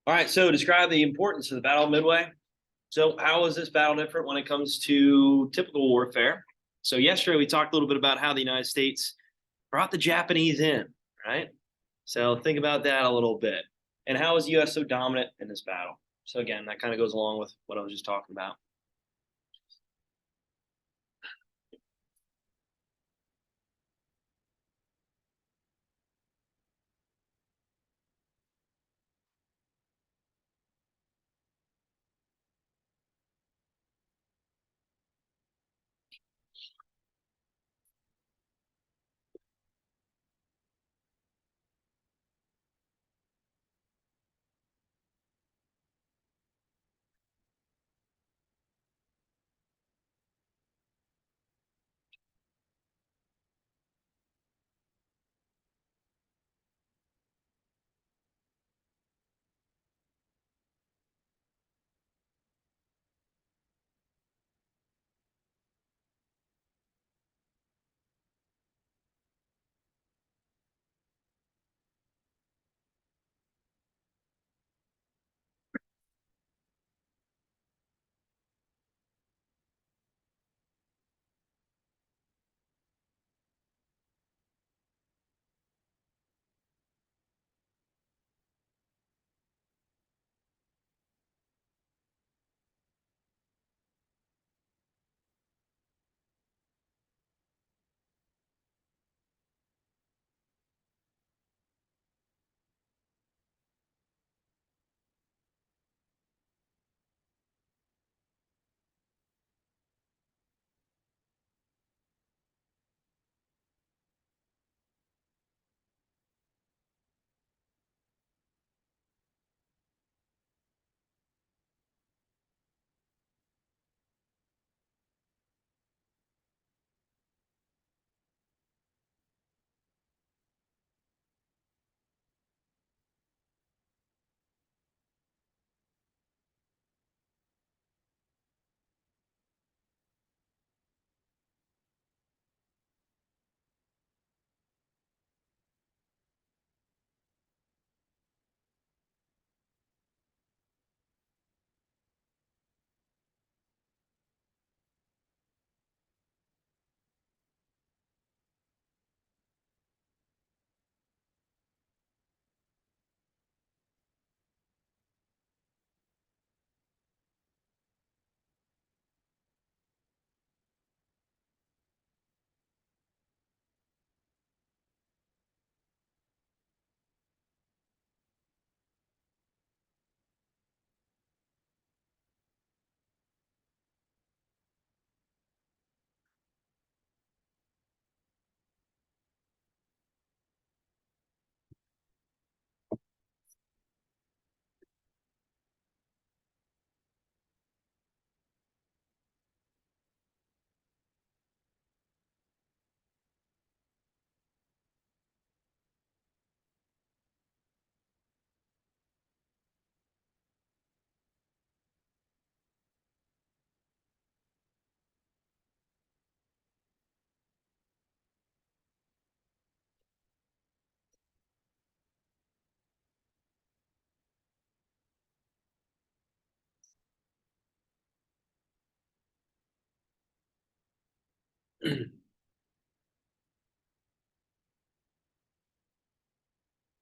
All right, so describe the importance of the Battle of Midway. So, how is this battle different when it comes to typical warfare? So, yesterday we talked a little bit about how the United States brought the Japanese in, right? So, think about that a little bit. And how is the U.S. so dominant in this battle? So, again, that kind of goes along with what I was just talking about.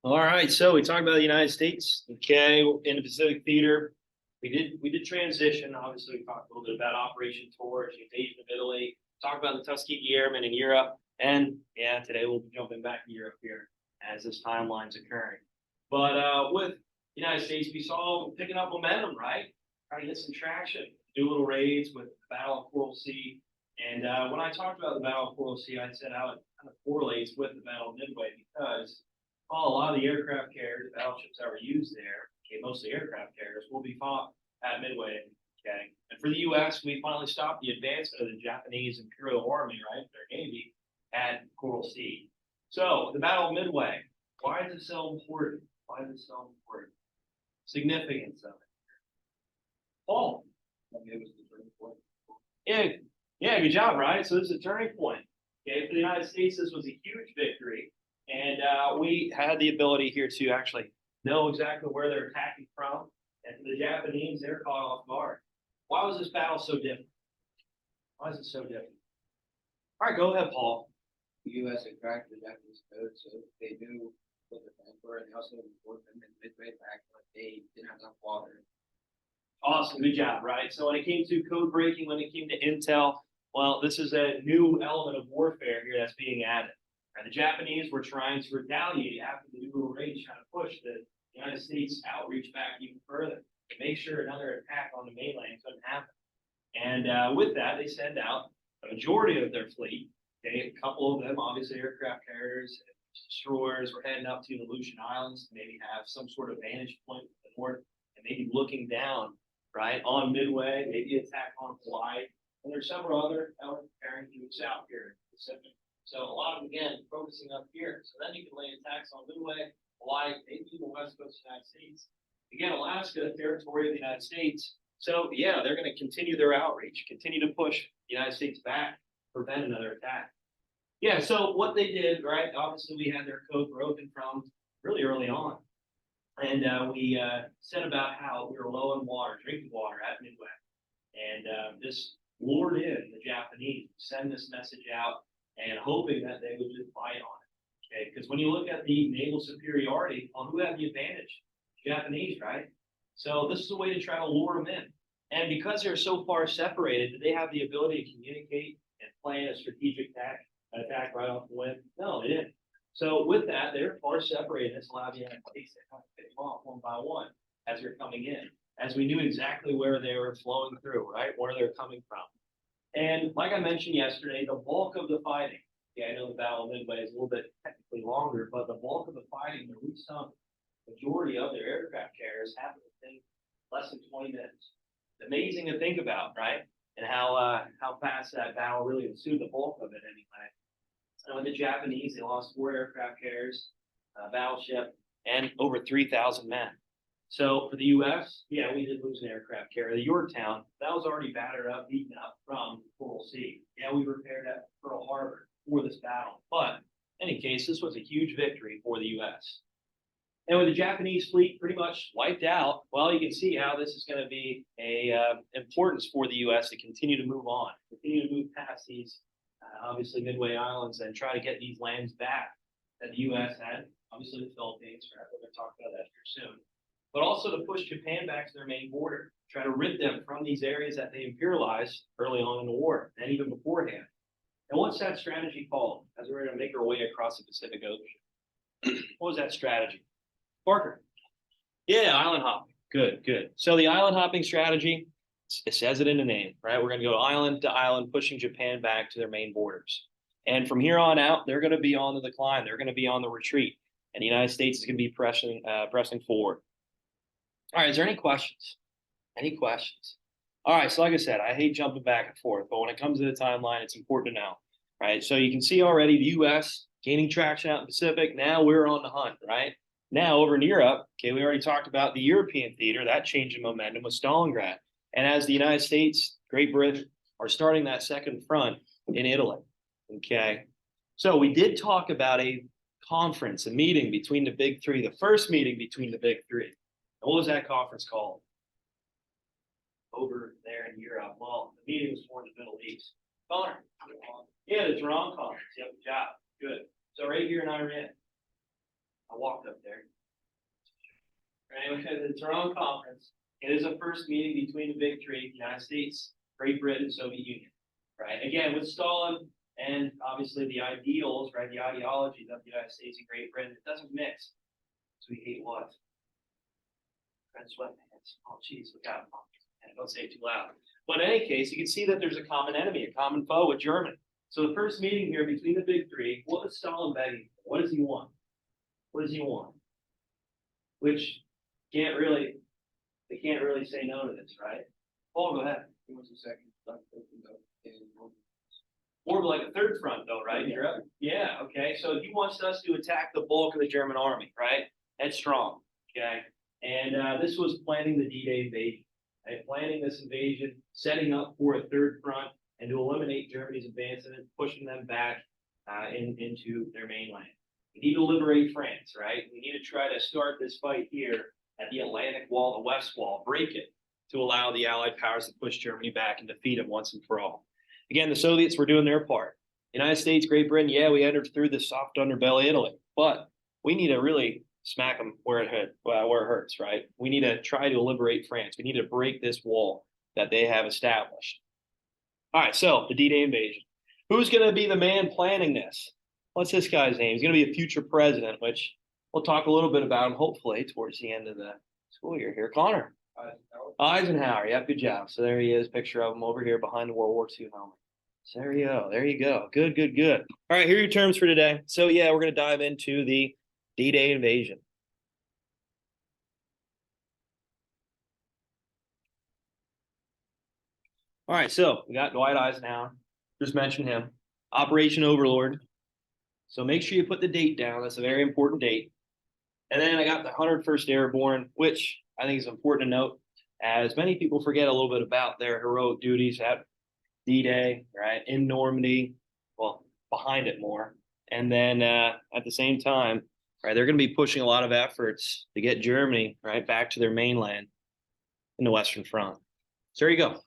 All right, so we talked about the United States. Okay, in the Pacific theater, we did transition. Obviously, we talked a little bit about Operation Torch, the invasion of Italy. Talked about the Tuskegee Airmen in Europe, and yeah, today we'll be jumping back to Europe here as this timeline's occurring. But with the United States, we saw picking up momentum, right? Trying to get some traction, do little raids with the Battle of Coral Sea. And when I talked about the Battle of Coral Sea, I said how it kind of correlates with the Battle of Midway because a lot of the aircraft carriers, the battleships that were used there, okay, mostly aircraft carriers, will be fought at Midway. Okay, and for the U.S., we finally stopped the advancement of the Japanese Imperial Army, right, their navy, at Coral Sea. So the Battle of Midway. Why is it so important? Why is it so important? Significance of it. Paul. Okay, was the turning point. Yeah, yeah, good job, right? So this is a turning point. Okay, for the United States, this was a huge victory, and we had the ability here to actually know exactly where they're attacking from. And for the Japanese, they're caught off guard. Why was this battle so different? Why is it so different? All right, go ahead, Paul. The U.S. had cracked the Japanese code, so they knew what the plans were, and they also informed them in midway back that they didn't have enough water. Awesome, good job, right? So when it came to code breaking, when it came to intel, well, this is a new element of warfare here that's being added. And the Japanese were trying to retaliate after the new raid, trying to push the United States outreach back even further to make sure another attack on the mainland couldn't happen. And with that, they send out a majority of their fleet. Okay, a couple of them, obviously, aircraft carriers, destroyers, were heading up to the Aleutian Islands to maybe have some sort of vantage point to the north and maybe looking down, right, on Midway, maybe attack on Hawaii. And there's several other preparing to move south here in the Pacific. So a lot of them, again, focusing up here. So then you can lay attacks on Midway, Hawaii, maybe the west coast of the United States. Again, Alaska, territory of the United States. So yeah, they're going to continue their outreach, continue to push the United States back, prevent another attack. Yeah, so what they did, right, obviously we had their code broken from really early on. And we said about how we were low on water, drinking water at Midway. And this lured in the Japanese, send this message out and hoping that they would just fight on it. Okay, because when you look at the naval superiority, on who had the advantage? Japanese, right? So this is a way to try to lure them in. And because they're so far separated, do they have the ability to communicate and plan a strategic attack right off the whim? No, they didn't. So with that, they're far separated. This allowed the United States to kind of pick them off one by one as they're coming in, as we knew exactly where they were flowing through, right? Where they're coming from. And like I mentioned yesterday, the bulk of the fighting, yeah, I know the Battle of Midway is a little bit technically longer, but the bulk of the fighting, at least some majority of their aircraft carriers, happened within less than 20 minutes. It's amazing to think about, right? And how fast that battle really ensued, the bulk of it anyway. And with the Japanese, they lost 4 aircraft carriers, battleship, and over 3,000 men. So for the U.S., yeah, we did lose an aircraft carrier. The Yorktown, that was already battered up, beaten up from Coral Sea. Yeah, we repaired at Pearl Harbor for this battle. But in any case, this was a huge victory for the U.S. And with the Japanese fleet pretty much wiped out, well, you can see how this is going to be a importance for the U.S. to continue to move on, continue to move past these, obviously, Midway Islands and try to get these lands back that the U.S. had, obviously the Philippines, right? We're going to talk about that here soon. But also to push Japan back to their main border, try to rid them from these areas that they imperialized early on in the war, and even beforehand. And what's that strategy called as we're going to make our way across the Pacific Ocean? What was that strategy? Parker. Yeah, island hopping. Good, good. So the island hopping strategy, it says it in the name, right? We're going to go island to island, pushing Japan back to their main borders. And from here on out, they're going to be on the decline. They're going to be on the retreat. And the United States is going to be pressing forward. All right, is there any questions? Any questions? All right, so like I said, I hate jumping back and forth, but when it comes to the timeline, it's important to know, right? So you can see already the U.S. gaining traction out in the Pacific. Now we're on the hunt, right? Now over in Europe, okay, we already talked about the European theater, that change in momentum with Stalingrad. And as the United States, Great Britain are starting that second front in Italy, okay? So we did talk about a conference, a meeting between the big three, the first meeting between the big three. And what was that conference called? Over there in Europe. Well, the meeting was for the Middle East. Connor. Yeah, the Tehran conference. Yep, good job. Good. So right here in Iran. I walked up there. Right, the Tehran conference. It is a first meeting between the big three, the United States, Great Britain, Soviet Union. Right. Again, with Stalin and obviously the ideals, right, the ideologies of the United States and Great Britain, it doesn't mix. So we hate what? Red sweatpants. Oh, geez, look out. And don't say it too loud. But in any case, you can see that there's a common enemy, a common foe with Germany. So the first meeting here between the big three, what is Stalin begging for? What does he want? What does he want? Which they can't really say no to this, right? Paul, go ahead. He wants a second front opened up in More like a third front, though, right? Yeah. Yeah, okay. So he wants us to attack the bulk of the German army, right? That's strong, okay? And this was planning the D-Day invasion, right? Planning this invasion, setting up for a third front, and to eliminate Germany's advancement, pushing them back into their mainland, We need to liberate France, right? We need to try to start this fight here at the Atlantic Wall, the West Wall, break it to allow the Allied powers to push Germany back and defeat them once and for all. Again, the Soviets were doing their part. United States, Great Britain, yeah, we entered through the soft underbelly Italy, but we need to really smack them where it hurts, right? We need to try to liberate France. We need to break this wall that they have established. All right, so the D-Day invasion. Who's going to be the man planning this? What's this guy's name? He's going to be a future president, which we'll talk a little bit about him hopefully towards the end of the school year here. Connor. Eisenhower. Yeah, good job. So there he is, picture of him over here behind the World War II helmet. So there you go. There you go. Good, good, good. All right, here are your terms for today. So yeah, we're going to dive into the D-Day invasion. All right, so we got Dwight Eisenhower. Just mentioned him. Operation Overlord. So make sure you put the date down. That's a very important date. And then I got the 101st Airborne, which I think is important to note, as many people forget a little bit about their heroic duties at D-Day, right, in Normandy, well, behind it more. And then at the same time, right, they're going to be pushing a lot of efforts to get Germany, right, back to their mainland in the Western Front. So there you go.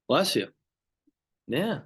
Bless you. Yeah.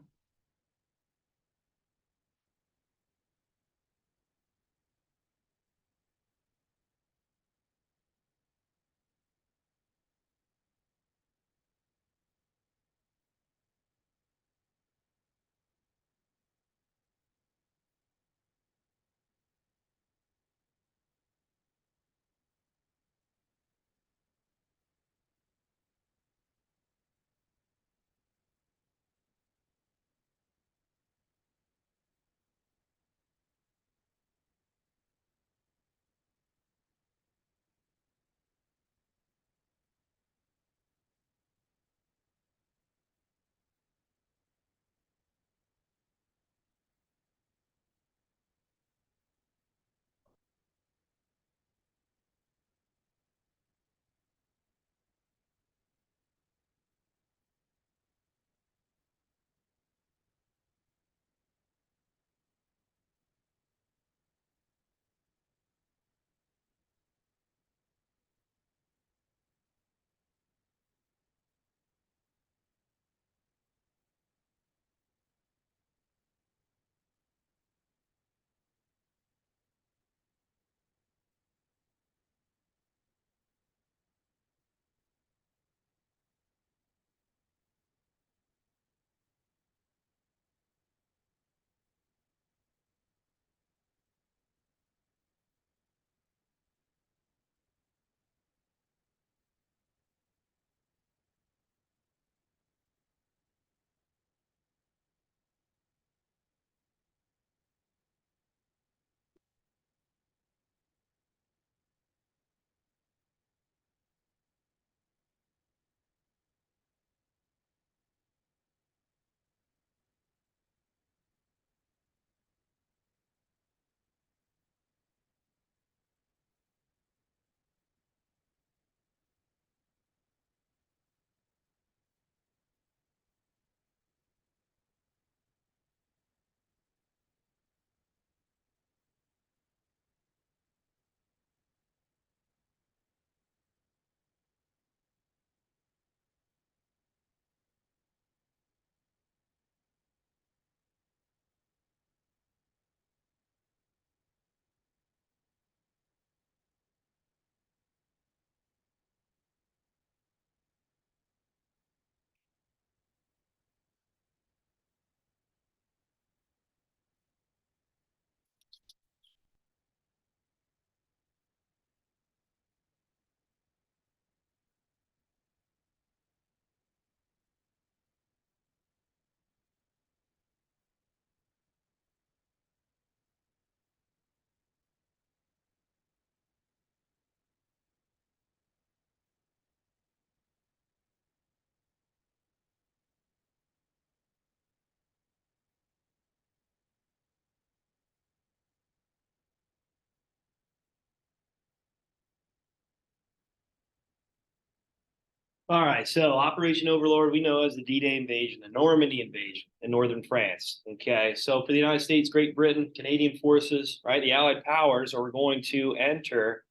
All right, so Operation Overlord, we know as the D-Day invasion, the Normandy invasion in northern France. Okay, so for the United States, Great Britain, Canadian forces, right, the Allied powers are going to enter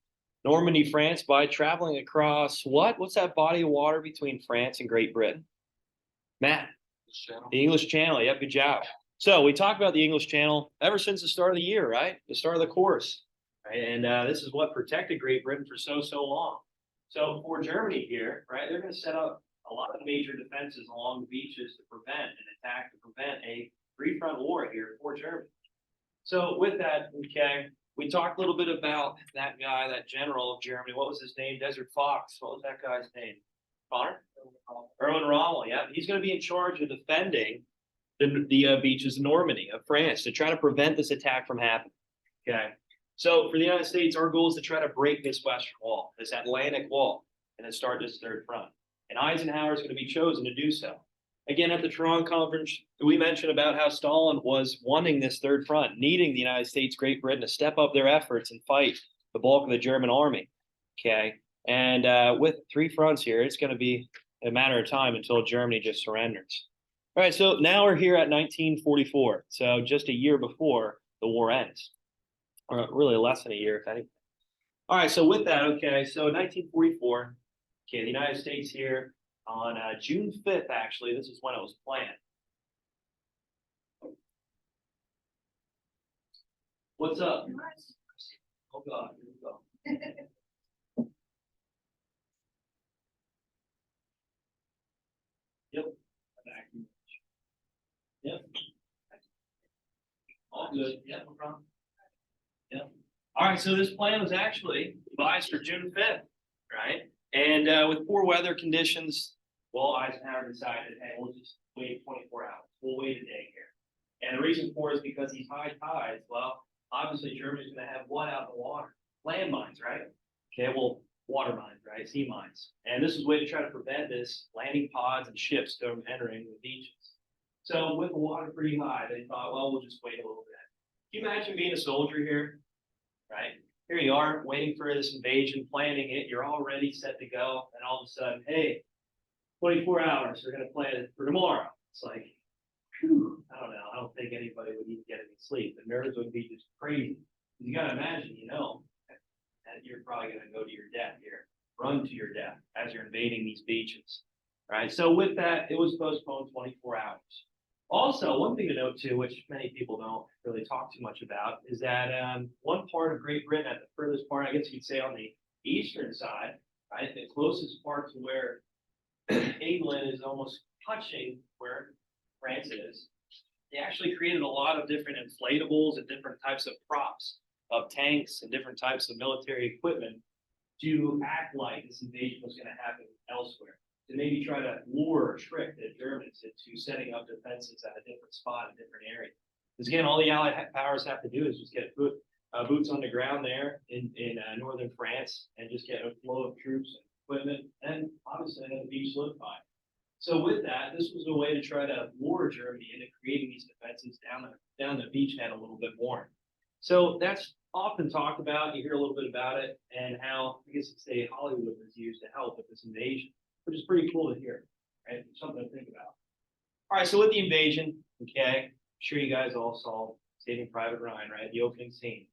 Normandy, France by traveling across what? What's that body of water between France and Great Britain? Matt, the English Channel. Yep, good job. So we talked about the English Channel ever since the start of the year, right? The start of the course, right? And this is what protected Great Britain for so long. So for Germany here, right, they're going to set up a lot of major defenses along the beaches to prevent an attack, to prevent a three-front war here for Germany. So with that, okay, we talked a little bit about that guy, that general of Germany. What was his name? Desert Fox. What was that guy's name? Connor? Erwin Rommel. Yeah, he's going to be in charge of defending the beaches of Normandy of France to try to prevent this attack from happening. Okay. So for the United States, our goal is to try to break this Western Wall, this Atlantic Wall, and then start this third front. And Eisenhower is going to be chosen to do so. Again, at the Toronto Conference, we mentioned about how Stalin was wanting this third front, needing the United States, Great Britain to step up their efforts and fight the bulk of the German army. Okay. And with three fronts here, it's going to be a matter of time until Germany just surrenders. All right, so now we're here at 1944, so just a year before the war ends, or really less than a year, if anything. All right, so with that, okay, so 1944, okay, the United States here on June 5th, actually, this is when it was planned. What's up? Oh, God, here we go. Yep. Yep. All good. Yeah, no problem. Yep. All right, so this plan was actually devised for June 5th, right? And with poor weather conditions, well, Eisenhower decided, hey, we'll just wait 24 hours. We'll wait a day here. And the reason for it is because these high tides, well, obviously Germany's going to have what out in the water? Landmines, right? Okay, well, water mines, right? Sea mines. And this is a way to try to prevent this landing pods and ships from entering the beaches. So with the water pretty high, they thought, well, we'll just wait a little bit. Can you imagine being a soldier here, right? Here you are waiting for this invasion, planning it. You're all ready, set to go. And all of a sudden, hey, 24 hours, they're going to plan it for tomorrow. It's like, whew, I don't know. I don't think anybody would even get any sleep. The nerves would be just crazy. You got to imagine, that you're probably going to go to your death here, run to your death as you're invading these beaches. Right. So with that, it was postponed 24 hours. Also, one thing to note too, which many people don't really talk too much about, is that one part of Great Britain, at the furthest part, I guess you'd say on the eastern side, right, the closest part to where England is almost touching where France is, they actually created a lot of different inflatables and different types of props of tanks and different types of military equipment to act like this invasion was going to happen elsewhere, to maybe try to lure or trick the Germans into setting up defenses at a different spot, a different area. Because again, all the Allied powers have to do is just get boots on the ground there in northern France and just get a flow of troops and equipment, and obviously have the beach solidified. So with that, this was a way to try to lure Germany into creating these defenses down the beachhead a little bit more. So that's often talked about. You hear a little bit about it and how, I guess it's say Hollywood was used to help with this invasion, which is pretty cool to hear, right? Something to think about. All right, so with the invasion, okay, I'm sure you guys all saw Saving Private Ryan, right? The opening scene.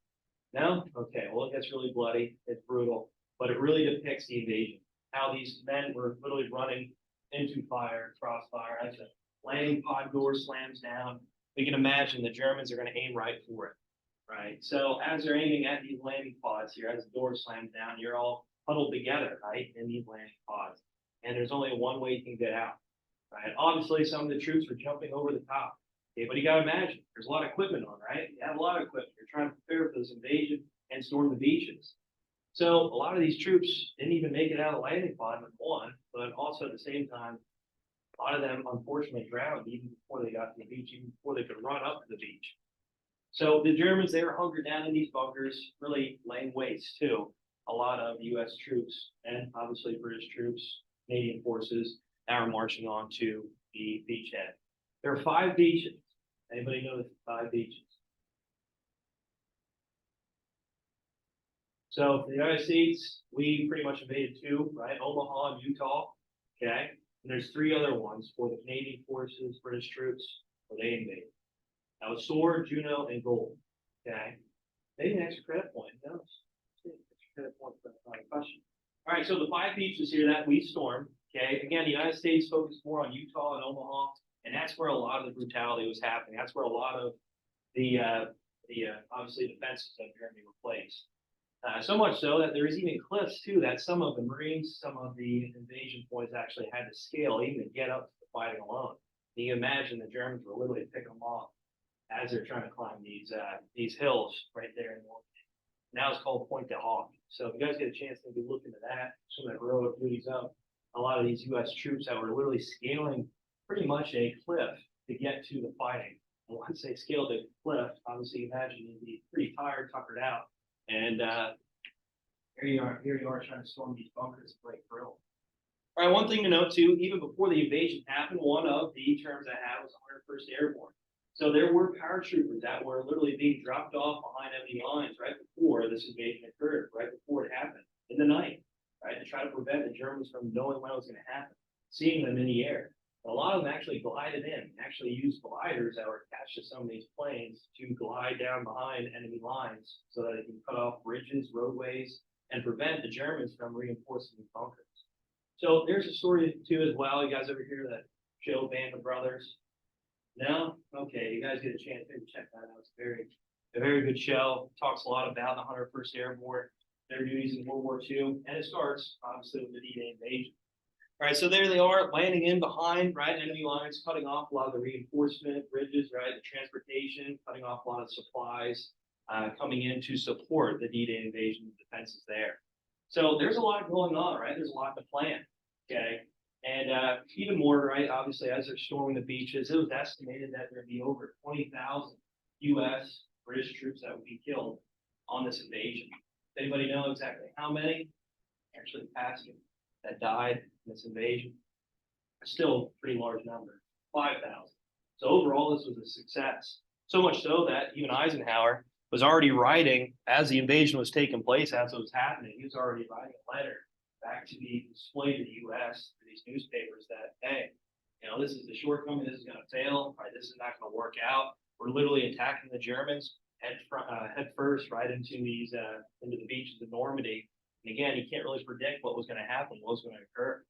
No? Okay, well, it gets really bloody, it's brutal, but it really depicts the invasion, how these men were literally running into fire, crossfire, as a landing pod door slams down. We can imagine the Germans are going to aim right for it, right? So as they're aiming at these landing pods here, as the door slams down, you're all huddled together, right, in these landing pods. And there's only one way you can get out, right? Obviously, some of the troops were jumping over the top. Okay, but you got to imagine, there's a lot of equipment on, right? You have a lot of equipment. You're trying to prepare for this invasion and storm the beaches. So a lot of these troops didn't even make it out of the landing pod, number one, but also at the same time, a lot of them unfortunately drowned even before they got to the beach, even before they could run up to the beach. So the Germans, they were hunkered down in these bunkers, really laying waste to a lot of U.S. troops and obviously British troops, Canadian forces that were marching on to the beachhead. There are 5 beaches. Anybody know the 5 beaches? So for the United States, we pretty much invaded 2, right? Omaha and Utah. okay? And there's three other ones for the Canadian forces, British troops, where they invaded. That was sword, Juno, and gold, okay? Maybe an extra credit point, who knows? Extra credit point for that question. All right, so the five beaches here that we stormed, okay? Again, the United States focused more on Utah and Omaha, and that's where a lot of the brutality was happening. That's where a lot of the obviously defenses of Germany were placed. So much so that there is even cliffs too that some of the Marines, some of the invasion points actually had to scale even to get up to the fighting alone. You can imagine the Germans were literally picking them off as they're trying to climb these hills right there in Normandy. Now it's called Point de Hawk. So if you guys get a chance to look into that, some of the heroic duties of a lot of these U.S. troops that were literally scaling pretty much a cliff to get to the fighting. And once they scaled the cliff, obviously imagine you'd be pretty tired, tuckered out. And here you are trying to storm these bunkers and break through. All right, one thing to note too, even before the invasion happened, one of the terms I had was 101st Airborne. So there were paratroopers that were literally being dropped off behind enemy lines right before this invasion occurred, right before it happened, in the night, right, to try to prevent the Germans from knowing when it was going to happen, seeing them in the air. A lot of them actually glided in, actually used gliders that were attached to some of these planes to glide down behind enemy lines so that they can cut off bridges, roadways, and prevent the Germans from reinforcing the bunkers. So there's a story too as well. You guys ever hear that show Band of Brothers? No? Okay, you guys get a chance to check that out. It's a very good show. Talks a lot about the 101st Airborne, their duties in World War II, and it starts obviously with the D-Day invasion. All right, so there they are, landing in behind, right, enemy lines, cutting off a lot of the reinforcement, bridges, right, the transportation, cutting off a lot of supplies, coming in to support the D-Day invasion defenses there. So there's a lot going on, right? There's a lot to plan, okay? And even more, right, obviously, as they're storming the beaches, it was estimated that there'd be over 20,000 U.S. British troops that would be killed on this invasion. Does anybody know exactly how many? Actually, asking that died in this invasion. Still a pretty large number, 5,000. So overall, this was a success. So much so that even Eisenhower was already writing, as the invasion was taking place, as it was happening, he was already writing a letter back to be displayed to the U.S. to these newspapers that, hey, you know, this is the shortcoming, this is going to fail, right? This is not going to work out. We're literally attacking the Germans head first, right into the beaches of Normandy. And again, you can't really predict what was going to happen, what was going to occur.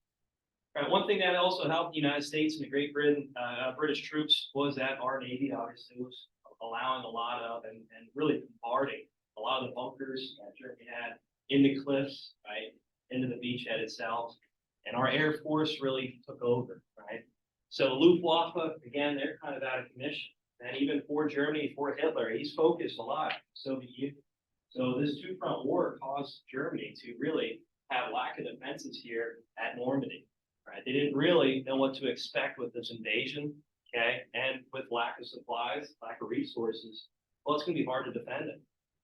All right, one thing that also helped the United States and the Great Britain, British troops, was that our Navy obviously was allowing a lot of and really bombarding a lot of the bunkers that Germany had in the cliffs, right, into the beachhead itself. And our Air Force really took over, right? So Luftwaffe, again, they're kind of out of commission. And even for Germany, for Hitler, he's focused a lot, Soviet Union. So this two-front war caused Germany to really have lack of defenses here at Normandy, right? They didn't really know what to expect with this invasion, okay? And with lack of supplies, lack of resources, well, it's going to be hard to defend it.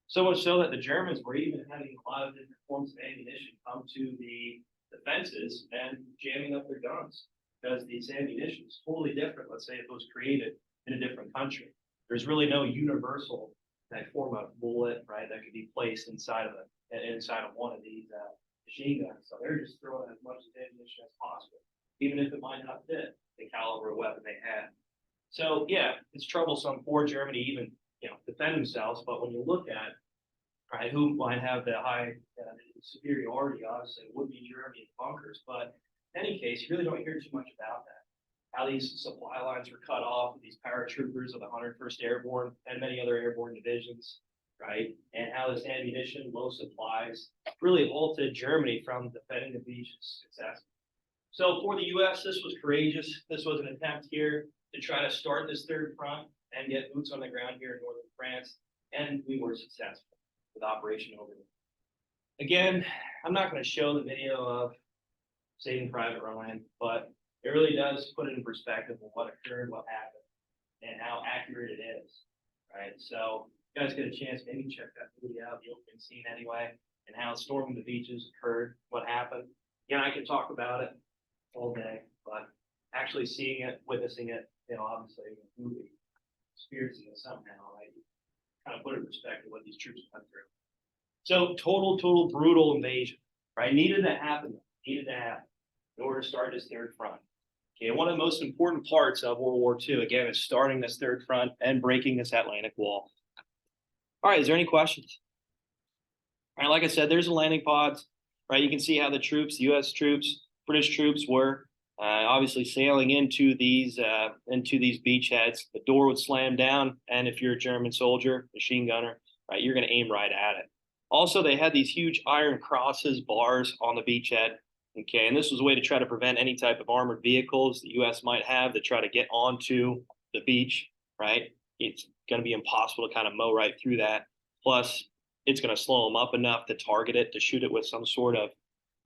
So much so that the Germans were even having a lot of different forms of ammunition come to the defenses and jamming up their guns because these ammunition is totally different. Let's say if it was created in a different country, there's really no universal that form of bullet, right, that could be placed inside of one of these machine guns. So they're just throwing as much ammunition as possible, even if it might not fit the caliber of weapon they had. So yeah, it's troublesome for Germany even, you know, defend themselves. But when you look at, right, who might have the high superiority, obviously it would be Germany in bunkers. But in any case, you really don't hear too much about that. How these supply lines were cut off with these paratroopers of the 101st Airborne and many other airborne divisions, right? And how this ammunition, low supplies, really halted Germany from defending the beaches successfully. So for the U.S., this was courageous. This was an attempt here to try to start this third front and get boots on the ground here in northern France, and we were successful with Operation Overlord. Again, I'm not going to show the video of Saving Private Ryan, but it really does put it in perspective of what occurred, what happened, and how accurate it is, right? So you guys get a chance, maybe check that video out, the opening scene anyway, and how storming the beaches occurred, what happened. Yeah, I could talk about it all day, but actually seeing it, witnessing it, you know, obviously in the movie, experiencing it somehow, right? Kind of put in perspective what these troops went through. So total brutal invasion, right? Needed to happen. in order to start this third front. Okay, one of the most important parts of World War II, again, is starting this third front and breaking this Atlantic wall. All right, is there any questions? All right, like I said, there's the landing pods, right? You can see how the troops, the U.S. troops, British troops were obviously sailing into these beachheads. The door would slam down, and if you're a German soldier, machine gunner, right, you're going to aim right at it. Also, they had these huge iron crosses, bars on the beachhead. Okay, and this was a way to try to prevent any type of armored vehicles the U.S. might have to try to get onto the beach, right? It's going to be impossible to kind of mow right through that. Plus, it's going to slow them up enough to target it, to shoot it with some sort of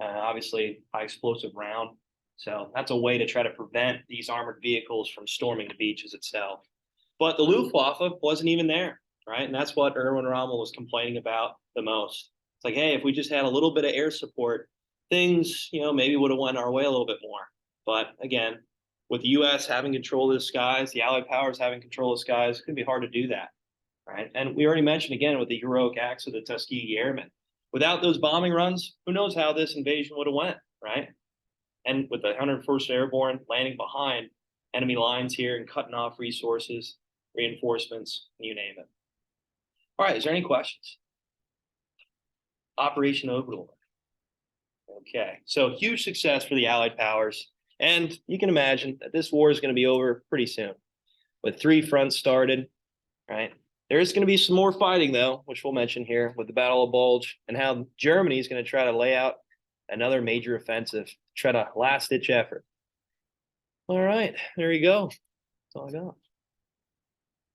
obviously high explosive round. So that's a way to try to prevent these armored vehicles from storming the beaches itself. But the Luftwaffe wasn't even there, right? And that's what Erwin Rommel was complaining about the most. It's like, hey, if we just had a little bit of air support, things, maybe would have went our way a little bit more. But again, with the U.S. having control of the skies, the Allied powers having control of the skies, it's going to be hard to do that, right? And we already mentioned again with the heroic acts of the Tuskegee Airmen. Without those bombing runs, who knows how this invasion would have went, right? And with the 101st Airborne landing behind enemy lines here and cutting off resources, reinforcements, you name it. All right, is there any questions? Operation Overlord. Okay, so huge success for the Allied powers. And you can imagine that this war is going to be over pretty soon. With 3 fronts started, right? There is going to be some more fighting, though, which we'll mention here with the Battle of Bulge and how Germany is going to try to lay out another major offensive, try to last-ditch effort. All right, there you go. That's all I got.